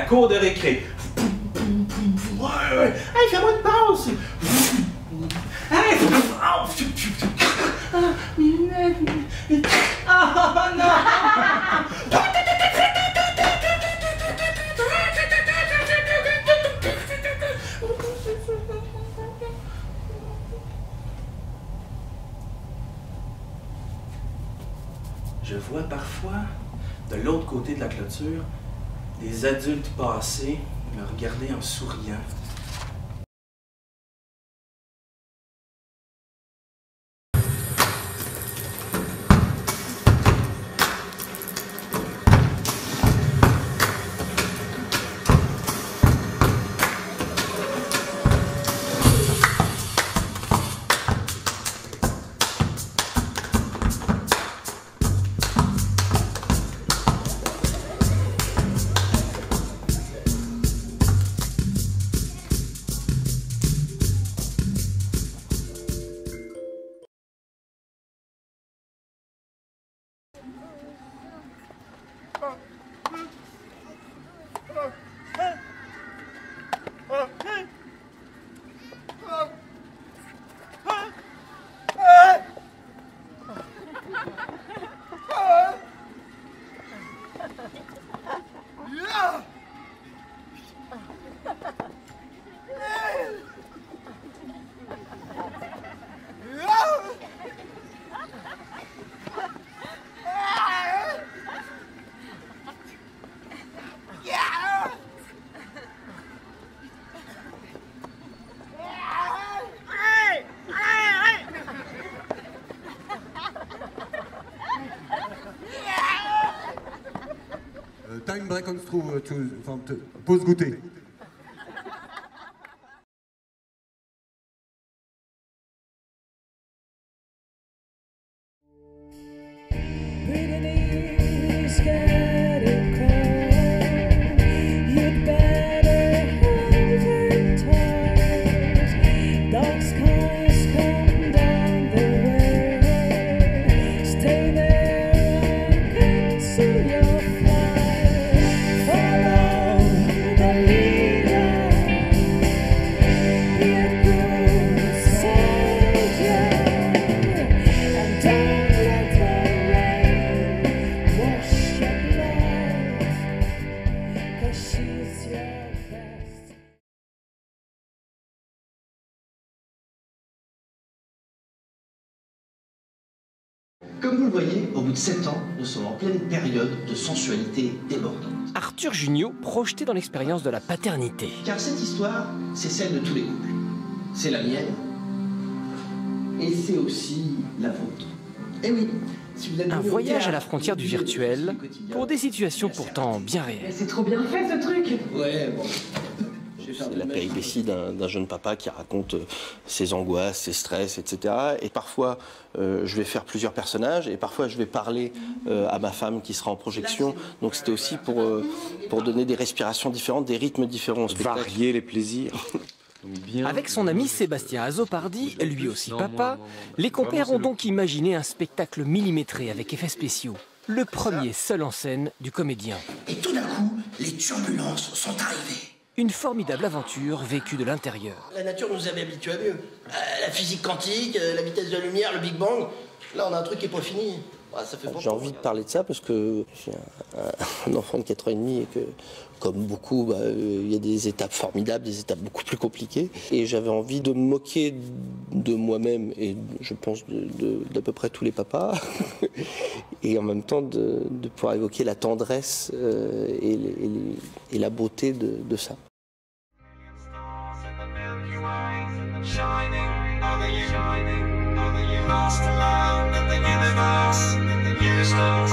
cour de récré. Ouais. Hey, fais-moi une pause. Hey. Oh non. Je vois parfois, de l'autre côté de la clôture, des adultes passer, me regarder en souriant. Time break on through, pause goûter. Comme vous le voyez, au bout de 7 ans, nous sommes en pleine période de sensualité débordante. Arthur Jugnot projeté dans l'expérience de la paternité. Car cette histoire, c'est celle de tous les couples. C'est la mienne. Et c'est aussi la vôtre. Eh oui, si vous êtes Un voyage à la frontière du virtuel pour des situations pourtant bien réelles. C'est trop bien fait ce truc. Ouais, bon. C'est la péripétie d'un jeune papa qui raconte ses angoisses, ses stress, etc. Et parfois, je vais faire plusieurs personnages et parfois, je vais parler à ma femme qui sera en projection. Donc, c'était aussi pour donner des respirations différentes, des rythmes différents. Varier les plaisirs. Avec son ami Sébastien Azopardi, lui aussi papa, les compères ont donc imaginé un spectacle millimétré avec effets spéciaux. Le premier seul en scène du comédien. Et tout d'un coup, les turbulences sont arrivées. Une formidable aventure vécue de l'intérieur. La nature nous avait habitués à mieux. La physique quantique, la vitesse de la lumière, le Big Bang. Là, on a un truc qui n'est pas fini. J'ai envie de parler de ça parce que j'ai un enfant de 4 ans et demi et que, comme beaucoup, il y a des étapes formidables, des étapes beaucoup plus compliquées. Et j'avais envie de me moquer de moi-même et je pense d'à peu près tous les papas. Et en même temps de pouvoir évoquer la tendresse et la beauté de ça. Shining, are you lost alone in the universe? Houston,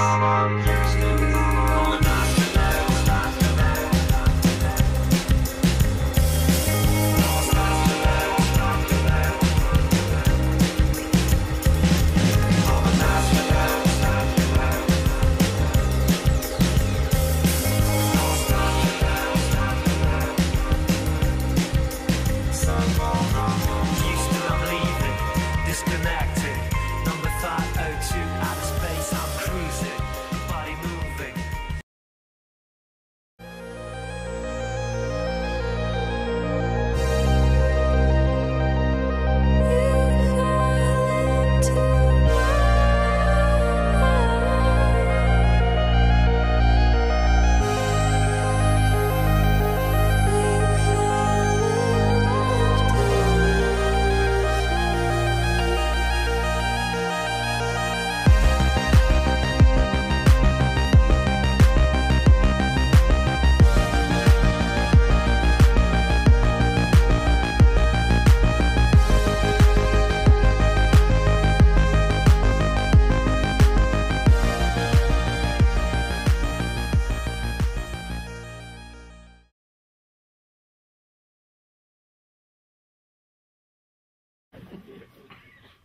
I'm leaving, disconnected.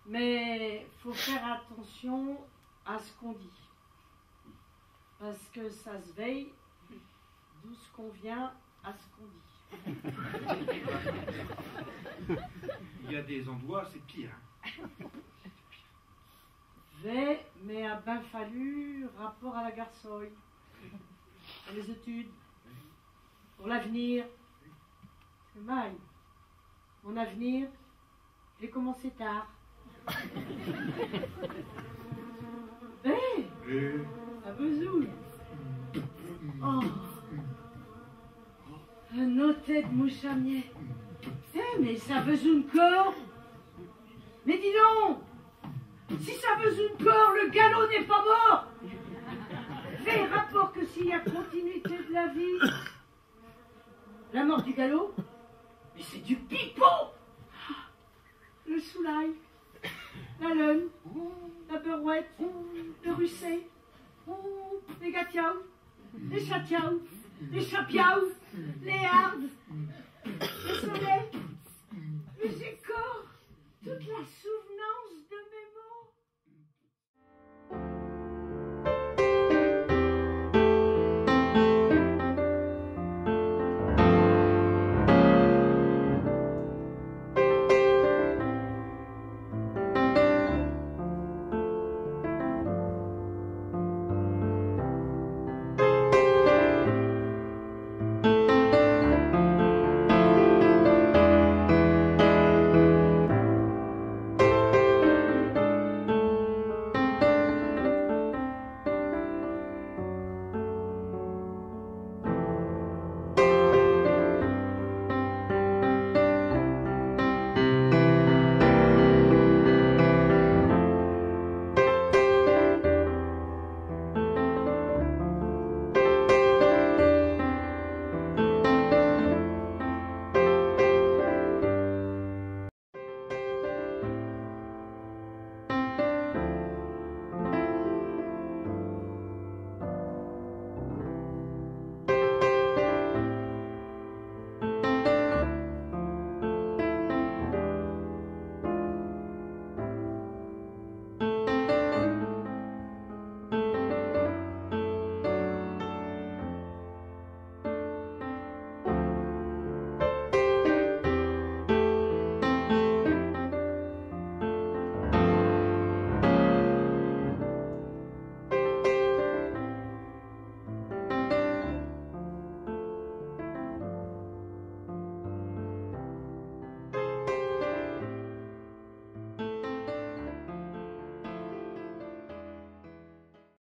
Mais faut faire attention à ce qu'on dit. Parce que ça se veille d'où ce qu'on vient à ce qu'on dit. Il y a des endroits, c'est pire. Mais a ben fallu rapport à la garçoille, à les études, pour l'avenir. C'est mal. Mon avenir, j'ai commencé tard. Ça besoule. Oh. Un hôtel de mouchamier. Mais ça besoule corps. Mais dis donc, si ça besoule corps, le galop n'est pas mort. Fais rapport que s'il y a continuité de la vie, la mort du galop, mais c'est du pipeau. Le soulail, la lune, la berouette, le russet, les gatiaou, les chatiaou, les chapiaou, les hardes,